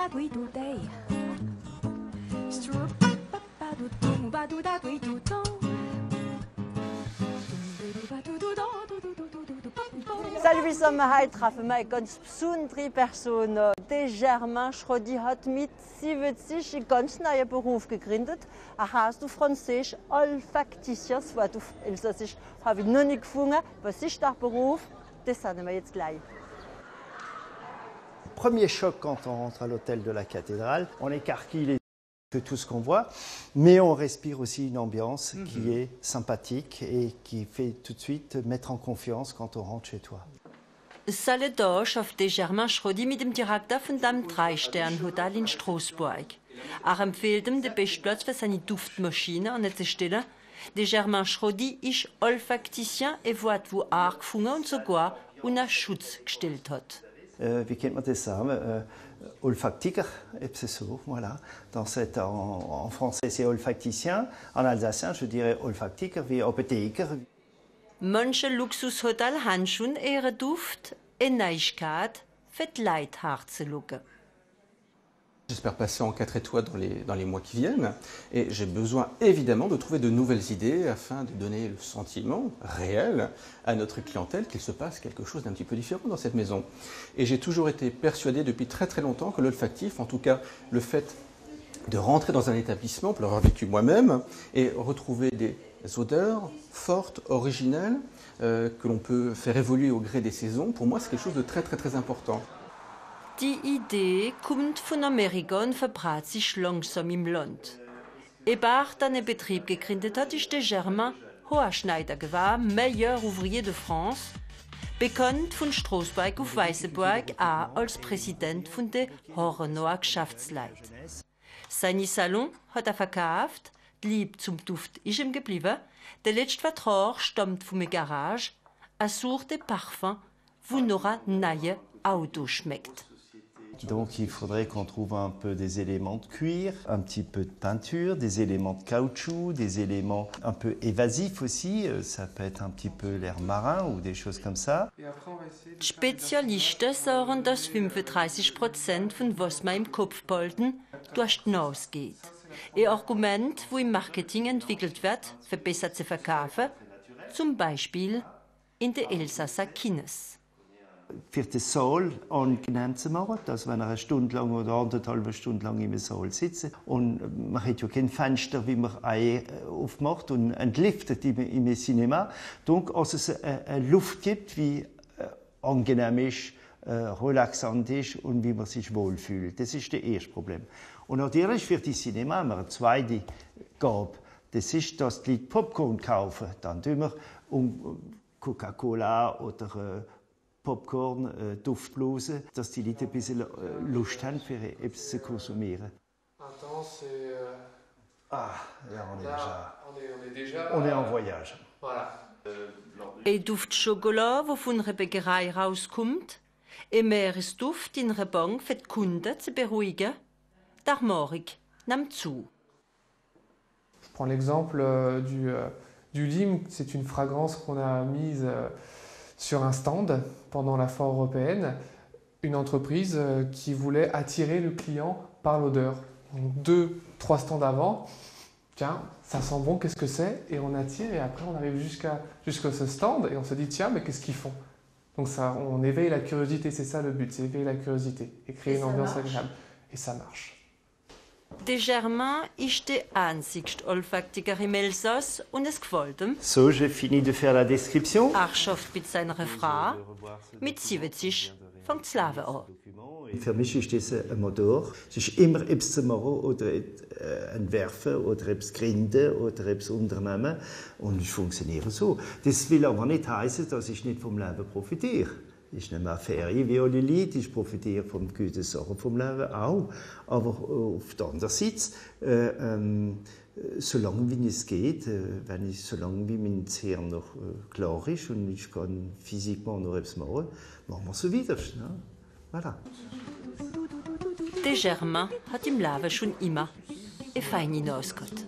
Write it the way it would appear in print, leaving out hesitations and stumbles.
Salut, heute treffen wir ganz besondere Person. Der Germain Schrodi hat mit 70 einen ganz neuen Beruf gegründet. Er heißt du Französisch Olfacticien, das Wort auf Elsassisch habe ich noch nicht gefunden. Was ist der Beruf? Das sagen wir jetzt gleich. Premier choc quand on rentre à l'hôtel de la cathédrale, on écarquille les que tout ce qu'on voit, mais on respire aussi une ambiance qui est sympathique et qui fait tout de suite mettre en confiance quand on rentre chez toi. Salle da schafft der Germain Schrodi mit dem Direktor von dem 3-Stern-Hotel in Straßburg. Er empfiehlt ihm den besten Platz für seine Duftmaschine an der Stelle. Der Germain Schrodi ist Olfacticien, ein Wort, das er gefunden und sogar unter Schutz gestellt hat. Wie kennt man das sagen? Olfactiker, c'est ça, voilà. En français, c'est olfacticien. En alsacien, je dirais olfactiker wie Apotheker. Manche Luxushotel haben schon ihren Duft, eine Neuigkeit für die Leute herzuschauen. J'espère passer en 4 étoiles dans les mois qui viennent et j'ai besoin évidemment de trouver de nouvelles idées afin de donner le sentiment réel à notre clientèle qu'il se passe quelque chose d'un petit peu différent dans cette maison. Et j'ai toujours été persuadé depuis très très longtemps que l'olfactif, en tout cas le fait de rentrer dans un établissement, pour l'avoir vécu moi-même, et retrouver des odeurs fortes, originelles, que l'on peut faire évoluer au gré des saisons, pour moi c'est quelque chose de très très très important. Die Idee kommt von Amerika und verbreitet sich langsam im Land. Ein Bart, der einen Betrieb gegründet hat, ist der Germain Hoherschneider gewesen, meilleur ouvrier de France, bekannt von Straßburg auf Weißenburg, auch als Präsident von der Hornoer Geschäftsleute. Seine Salon hat er verkauft, die Liebe zum Duft ist ihm geblieben, der letzte Vertrag stammt von der Garage, er sucht ein Parfum, wo noch ein neues Auto schmeckt. Donc il faudrait qu'on trouve un peu des éléments de cuir, un petit peu de peinture, des éléments de caoutchouc, des éléments un peu évasifs aussi. Ça peut être un petit peu l'air marin ou des choses comme ça. Die Spezialisten sagen, dass 35% von was man im Kopf behalten, durch die Nase geht. Ein Argument, das im Marketing entwickelt wird, für besser zu verkaufen, zum Beispiel in der Elsasser Kinnes. Für den Saal angenehm zu machen, dass wenn er eine Stunde lang oder 1,5 Stunden lang im Saal sitzt und man hat ja kein Fenster, wie man aufmacht und entlüftet im Cinema, donc also es eine Luft gibt, wie angenehm ist, relaxant ist und wie man sich wohlfühlt. Das ist das erste Problem. Und natürlich für die Cinema haben wir eine zweite Gabe. Das ist, dass die Leute Popcorn kaufen. Dann tun wir Coca-Cola oder Popcorn, Duftbluse, dass die Leute ein bisschen Lust haben, für etwas zu konsumieren. On est en voyage. Ein Duft Schokolade, der von einer Bäckerei rauskommt, ein Meeresduft in einer Bank für die Kunden zu beruhigen. Der Morgen nimmt zu. Je prends l'exemple du lime, c'est une fragrance qu'on a mise sur un stand pendant la foire européenne, une entreprise qui voulait attirer le client par l'odeur. 2-3 stands avant, tiens, ça sent bon, qu'est-ce que c'est? Et on attire et après on arrive jusqu'à ce stand et on se dit tiens, mais qu'est-ce qu'ils font? Donc ça, on éveille la curiosité, c'est ça le but, c'est éveiller la curiosité et créer une ambiance agréable. Et ça marche. Der Germain ist der einzigste Olfaktiker im Elsass und es gefällt ihm. So, j'ai fini de faire la description. Er schafft mit seiner Frau. Mit 70 fängt das Leben an. Für mich ist das ein Motor. Es ist immer etwas zu machen oder entwerfen oder etwas gründen oder etwas unternehmen. Und es funktioniert so. Das will aber nicht heißen, dass ich nicht vom Leben profitiere. Ich nehme auch Ferien wie alle Leute, ich profitiere von guten Sachen vom Leben auch. Aber auf der anderen Seite, solange wie es geht, solange wie mein Hirn noch klar ist und ich kann physiquement noch etwas machen, machen wir so weiter. Ne? Voilà. Der Germain hat im Leben schon immer eine feine Nase gehabt.